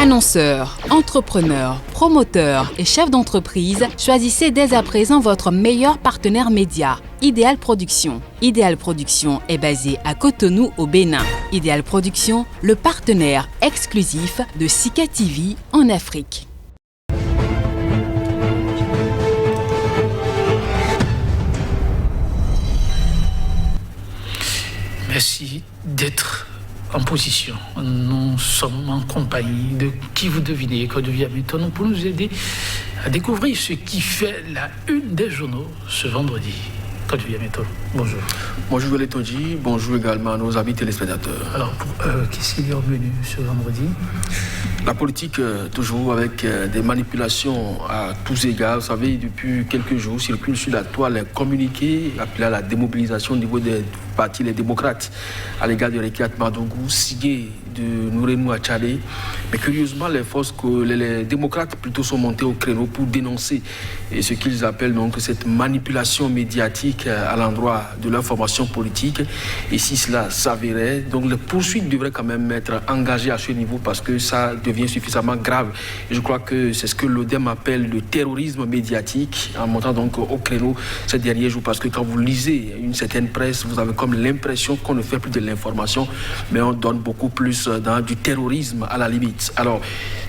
Annonceurs, entrepreneurs, promoteurs et chefs d'entreprise, choisissez dès à présent votre meilleur partenaire média, Idéal Production. Idéal Production est basé à Cotonou au Bénin. Idéal Production, le partenaire exclusif de Sika TV en Afrique. Merci d'être en position. Nous sommes en compagnie de qui vous devinez, Code Viaméton, pour nous aider à découvrir ce qui fait la une des journaux ce vendredi. Code Viaméton, bonjour. Bonjour Létondji, bonjour également à nos amis téléspectateurs. Alors, qu'est-ce qu'il y a au menu ce vendredi? La politique, toujours avec des manipulations à tous égards. Vous savez, depuis quelques jours, circule sur la toile un communiqué appelé à la démobilisation au niveau des partis, les démocrates, à l'égard de Rekiat Madougou, signé de Nourenou Achadé. Mais curieusement, les démocrates plutôt sont montés au créneau pour dénoncer ce qu'ils appellent donc cette manipulation médiatique à l'endroit de leur formation politique. Et si cela s'avérait, donc les poursuites devraient quand même être engagées à ce niveau parce que ça devient suffisamment grave. Et je crois que c'est ce que l'ODEM appelle le terrorisme médiatique, en montant donc au créneau ces derniers jours. Parce que quand vous lisez une certaine presse, vous avez comme l'impression qu'on ne fait plus de l'information, mais on donne beaucoup plus dans du terrorisme à la limite. Alors,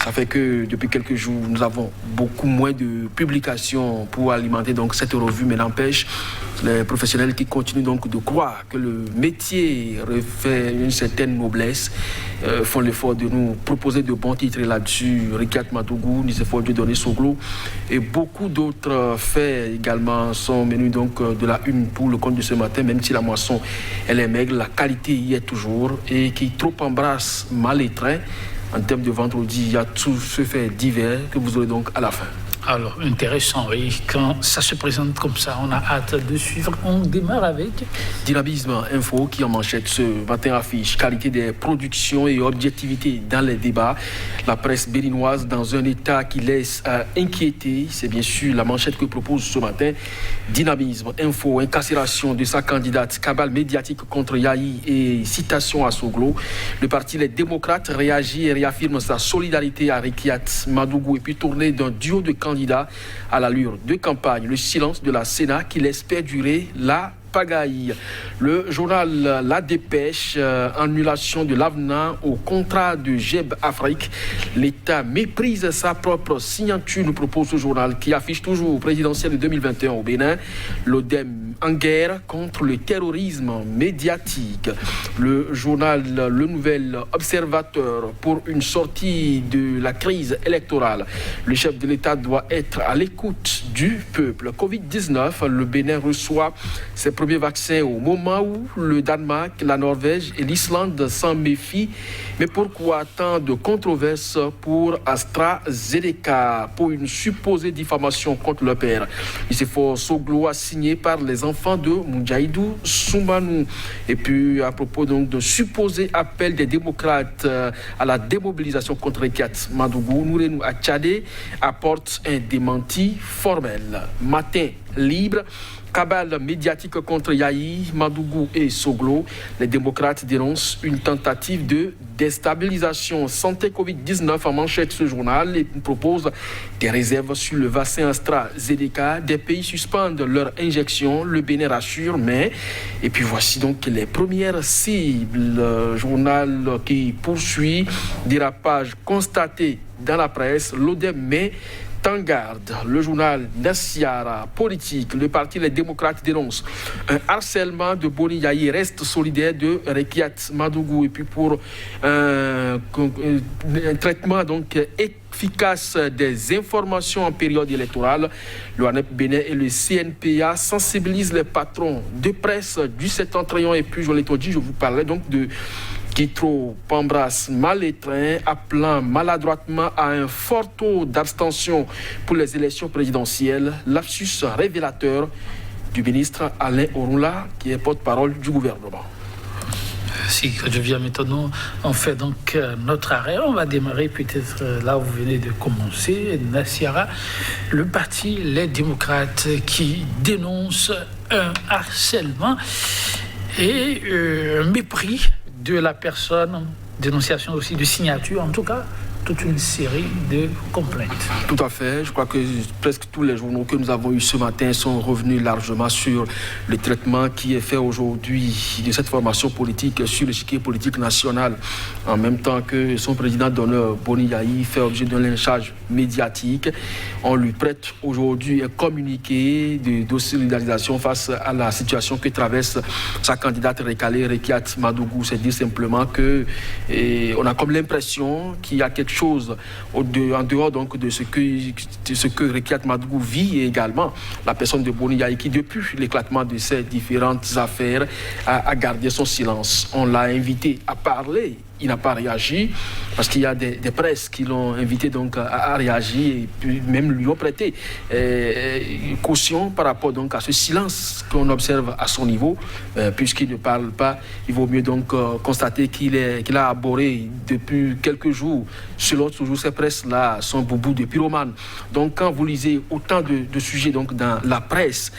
ça fait que depuis quelques jours, nous avons beaucoup moins de publications pour alimenter donc cette revue, mais n'empêche, les professionnels qui continuent donc de croire que le métier refait une certaine noblesse font l'effort de nous proposer de bons titres là-dessus. Rekiat Madougou, Nicéphore Dieudonné Soglo et beaucoup d'autres faits également sont menus donc de la une pour le compte de ce matin, même si la moisson elle est maigre, la qualité y est toujours et qui trop embrasse mal les trains. En termes de vendredi, il y a tout ce fait divers que vous aurez donc à la fin. Alors, intéressant, oui. Quand ça se présente comme ça, on a hâte de suivre. On démarre avec Dynamisme Info qui en manchette ce matin affiche qualité des productions et objectivité dans les débats. La presse béninoise dans un état qui laisse inquiéter. C'est bien sûr la manchette que propose ce matin. Dynamisme Info, incarcération de sa candidate, cabale médiatique contre Yahi et citation à Soglo. Le parti Les Démocrates réagit et réaffirme sa solidarité à Rekiat Madougou et puis tourner d'un duo de candidats à l'allure de campagne. Le silence de la Sénat qui laisse perdurer la pagaille. Le journal La Dépêche, annulation de l'avenant au contrat de GEB Afrique. L'État méprise sa propre signature, nous propose ce journal qui affiche toujours présidentiel de 2021 au Bénin. L'ODEM en guerre contre le terrorisme médiatique. Le journal Le Nouvel Observateur pour une sortie de la crise électorale. Le chef de l'État doit être à l'écoute du peuple. Covid-19, le Bénin reçoit ses premiers vaccins au moment où le Danemark, la Norvège et l'Islande s'en méfient. Mais pourquoi tant de controverses pour AstraZeneca pour une supposée diffamation contre le père? Nicéphore Soglo a signé par les enfants de Moudjahidou Soumanou. Et puis à propos donc de supposé appel des démocrates à la démobilisation contre Rekiat Madougou, Nourenou Achadé apporte un démenti formel. Matin libre. Cabale médiatique contre Yahi, Madougou et Soglo. Les démocrates dénoncent une tentative de déstabilisation. Santé Covid-19 en manchette ce journal et propose des réserves sur le vaccin AstraZeneca. Des pays suspendent leur injection. Le Bénin rassure, mais... Et puis voici donc les premières cibles. Journal qui poursuit. Dérapage constaté dans la presse. L'ODEM met en garde. Le journal Nassiara politique, le parti Les Démocrates dénonce un harcèlement de Boni Yahi, reste solidaire de Rekiat Madougou et puis pour un traitement donc efficace des informations en période électorale. Le ANEP Bénin et le CNPA sensibilisent les patrons de presse du septentrion et puis je l'ai dit, je vous parlais donc de qui trop embrasse mal les trains, appelant maladroitement à un fort taux d'abstention pour les élections présidentielles. Lapsus révélateur du ministre Alain Orula, qui est porte-parole du gouvernement. Si je viens maintenant, on fait donc notre arrêt. On va démarrer peut-être là où vous venez de commencer, Nassiara, le parti Les Démocrates qui dénonce un harcèlement et un mépris de la personne, dénonciation aussi de signature en tout cas, toute une série de complaintes. Tout à fait. Je crois que presque tous les journaux que nous avons eus ce matin sont revenus largement sur le traitement qui est fait aujourd'hui de cette formation politique sur l'échiquier politique national, en même temps que son président d'honneur, Boni Yayi, fait objet d'un lynchage médiatique. On lui prête aujourd'hui un communiqué de solidarisation face à la situation que traverse sa candidate recalée, Rekiat Madougou. C'est dire simplement que on a comme l'impression qu'il y a quelque chose en dehors donc de ce que Rekiat Madougou vit, et également la personne de Boni Yayi qui, depuis l'éclatement de ces différentes affaires, a gardé son silence. On l'a invité à parler. Il n'a pas réagi parce qu'il y a des presses qui l'ont invité donc à réagir et puis même lui ont prêté caution par rapport donc à ce silence qu'on observe à son niveau, puisqu'il ne parle pas. Il vaut mieux donc constater qu'il a abordé depuis quelques jours, selon toujours ces presses-là, son boubou de pyromane. Donc quand vous lisez autant de sujets donc dans la presse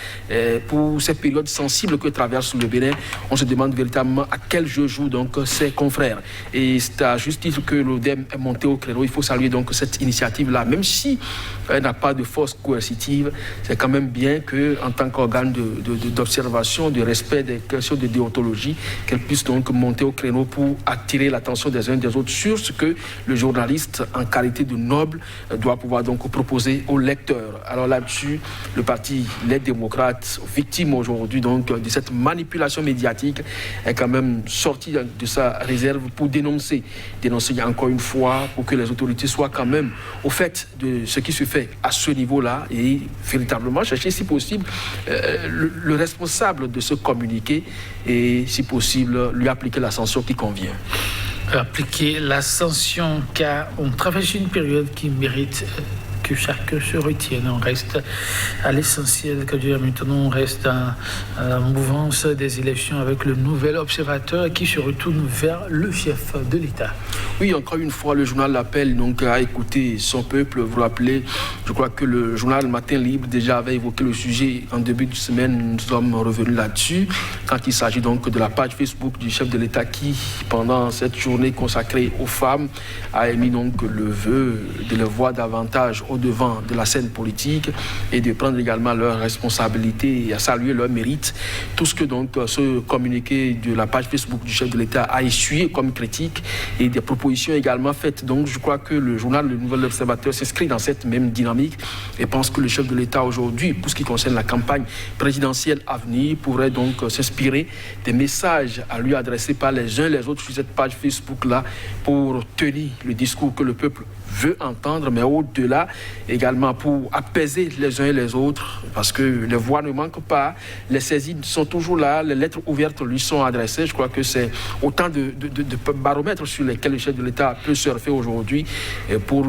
pour ces périodes sensibles que traverse le Bénin, on se demande véritablement à quel jeu jouent donc ses confrères. Et c'est à juste titre que l'ODEM est monté au créneau. Il faut saluer donc cette initiative-là, même si elle n'a pas de force coercitive. C'est quand même bien qu'en tant qu'organe d'observation, de respect des questions de déontologie, qu'elle puisse donc monter au créneau pour attirer l'attention des uns et des autres sur ce que le journaliste, en qualité de noble, doit pouvoir donc proposer aux lecteurs. Alors là-dessus, le parti Les Démocrates, victime aujourd'hui donc de cette manipulation médiatique, est quand même sorti de sa réserve pour dénoncer encore une fois, pour que les autorités soient quand même au fait de ce qui se fait à ce niveau-là et véritablement chercher, si possible, le responsable de ce communiqué et, si possible, lui appliquer la sanction qui convient. Appliquer la sanction, car on traverse une période qui mérite que chacun se retienne. On reste à l'essentiel, que Dieu maintenant, on reste à la mouvance des élections avec le nouvel observateur qui se retourne vers le chef de l'État. Oui, encore une fois, le journal l'appelle donc à écouter son peuple. Vous vous rappelez, je crois que le journal Matin Libre déjà avait évoqué le sujet en début de semaine. Nous sommes revenus là-dessus quand il s'agit donc de la page Facebook du chef de l'État qui, pendant cette journée consacrée aux femmes, a émis donc le vœu de les voir davantage au devant de la scène politique et de prendre également leurs responsabilités et à saluer leurs mérites. Tout ce que donc ce communiqué de la page Facebook du chef de l'État a essuyé comme critique et des propositions également faites. Donc je crois que le journal Le Nouvel Observateur s'inscrit dans cette même dynamique et pense que le chef de l'État aujourd'hui, pour ce qui concerne la campagne présidentielle à venir, pourrait donc s'inspirer des messages à lui adresser par les uns et les autres sur cette page Facebook-là pour tenir le discours que le peuple veut entendre, mais au-delà également pour apaiser les uns et les autres, parce que les voix ne manquent pas, les saisies sont toujours là, les lettres ouvertes lui sont adressées. Je crois que c'est autant de baromètres sur lesquels le chef de l'État peut surfer aujourd'hui pour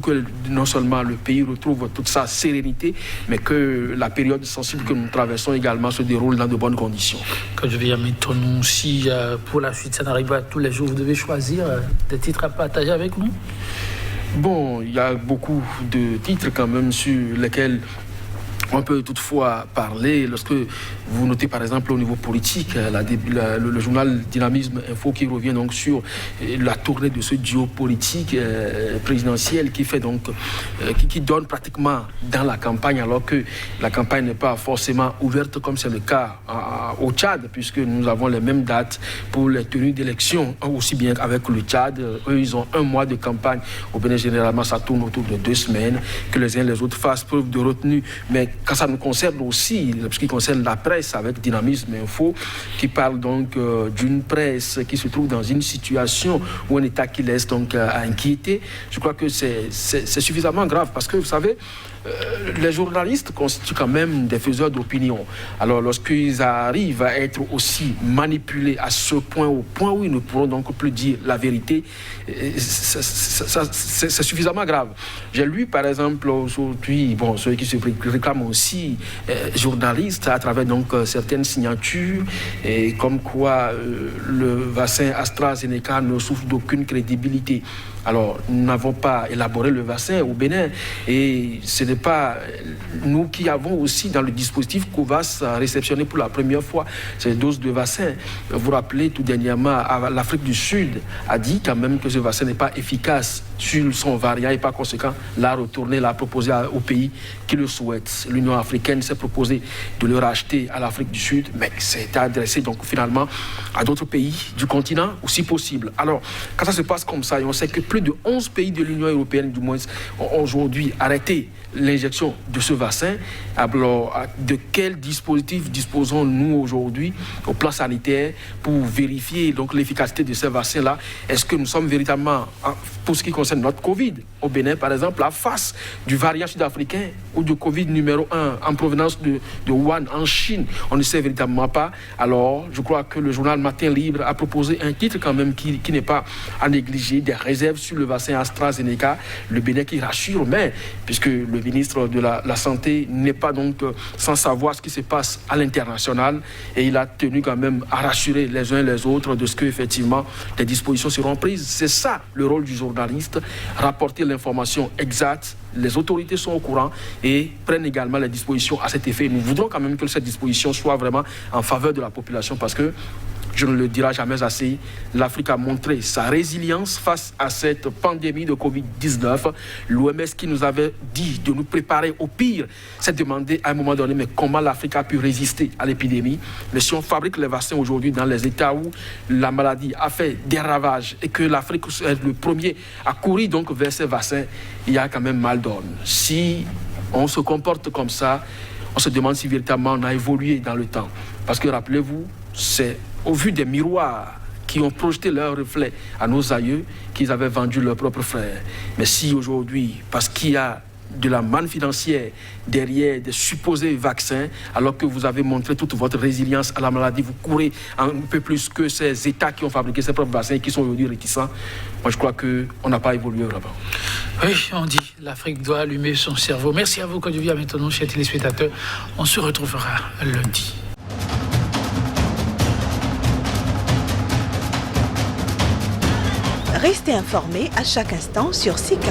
que non seulement le pays retrouve toute sa sérénité, mais que la période sensible que nous traversons également se déroule dans de bonnes conditions. Quand je vais mettre nous, si pour la suite ça n'arrive pas tous les jours, vous devez choisir des titres à partager avec nous. Bon, il y a beaucoup de titres quand même sur lesquels on peut toutefois parler. Lorsque vous notez par exemple au niveau politique le journal Dynamisme Info qui revient donc sur la tournée de ce duo politique présidentiel qui fait donc qui donne pratiquement dans la campagne, alors que la campagne n'est pas forcément ouverte comme c'est le cas au Tchad, puisque nous avons les mêmes dates pour les tenues d'élections, aussi bien avec le Tchad. Eux, ils ont un mois de campagne. Au Bénin, généralement, ça tourne autour de 2 semaines, que les uns et les autres fassent preuve de retenue. Mais quand ça nous concerne aussi, ce qui concerne la presse avec Dynamisme Info, qui parle donc d'une presse qui se trouve dans une situation ou un état qui laisse donc à inquiéter, je crois que c'est suffisamment grave, parce que vous savez, les journalistes constituent quand même des faiseurs d'opinion. Alors lorsqu'ils arrivent à être aussi manipulés à ce point, au point où ils ne pourront donc plus dire la vérité, c'est suffisamment grave. J'ai lu par exemple aujourd'hui, ceux qui se réclament aussi journalistes à travers donc certaines signatures, et comme quoi le vaccin AstraZeneca ne souffre d'aucune crédibilité. Alors, nous n'avons pas élaboré le vaccin au Bénin et ce n'est pas nous qui avons aussi dans le dispositif COVAX réceptionné pour la première fois ces doses de vaccin. Vous vous rappelez, tout dernièrement, l'Afrique du Sud a dit quand même que ce vaccin n'est pas efficace sur son variant et par conséquent l'a retourné, l'a proposé aux pays qui le souhaitent. L'Union africaine s'est proposée de le racheter à l'Afrique du Sud, mais c'est adressé donc finalement à d'autres pays du continent aussi possible. Alors, quand ça se passe comme ça, et on sait que plus de 11 pays de l'Union européenne, du moins, ont aujourd'hui arrêté l'injection de ce vaccin. Alors, de quel dispositif disposons-nous aujourd'hui au plan sanitaire pour vérifier donc l'efficacité de ces vaccins-là? Est-ce que nous sommes véritablement, pour ce qui concerne notre Covid, au Bénin par exemple, à face du variant sud-africain ou du Covid numéro 1 en provenance de Wuhan en Chine? On ne sait véritablement pas. Alors, je crois que le journal Matin Libre a proposé un titre quand même qui n'est pas à négliger, des réserves sur le vaccin AstraZeneca, le Bénin qui rassure, mais puisque le ministre de la Santé n'est pas donc sans savoir ce qui se passe à l'international, et il a tenu quand même à rassurer les uns les autres de ce que effectivement les dispositions seront prises. C'est ça le rôle du journaliste, rapporter l'information exacte. Les autorités sont au courant et prennent également les dispositions à cet effet. Nous voudrons quand même que cette disposition soit vraiment en faveur de la population parce que, je ne le dirai jamais assez, l'Afrique a montré sa résilience face à cette pandémie de Covid-19. L'OMS qui nous avait dit de nous préparer au pire s'est demandé à un moment donné mais comment l'Afrique a pu résister à l'épidémie. Mais si on fabrique les vaccins aujourd'hui dans les États où la maladie a fait des ravages et que l'Afrique est le premier à courir donc vers ces vaccins, il y a quand même mal donne. Si on se comporte comme ça, on se demande si véritablement on a évolué dans le temps. Parce que rappelez-vous, c'est au vu des miroirs qui ont projeté leur reflet à nos aïeux qu'ils avaient vendu leurs propres frères. Mais si aujourd'hui, parce qu'il y a de la manne financière derrière des supposés vaccins, alors que vous avez montré toute votre résilience à la maladie, vous courez un peu plus que ces États qui ont fabriqué ces propres vaccins et qui sont aujourd'hui réticents. Moi, je crois qu'on n'a pas évolué vraiment. Oui, on dit l'Afrique doit allumer son cerveau. Merci à vous, Côte d'Ivoire. Maintenant, chers téléspectateurs, on se retrouvera lundi. Restez informés à chaque instant sur SICA.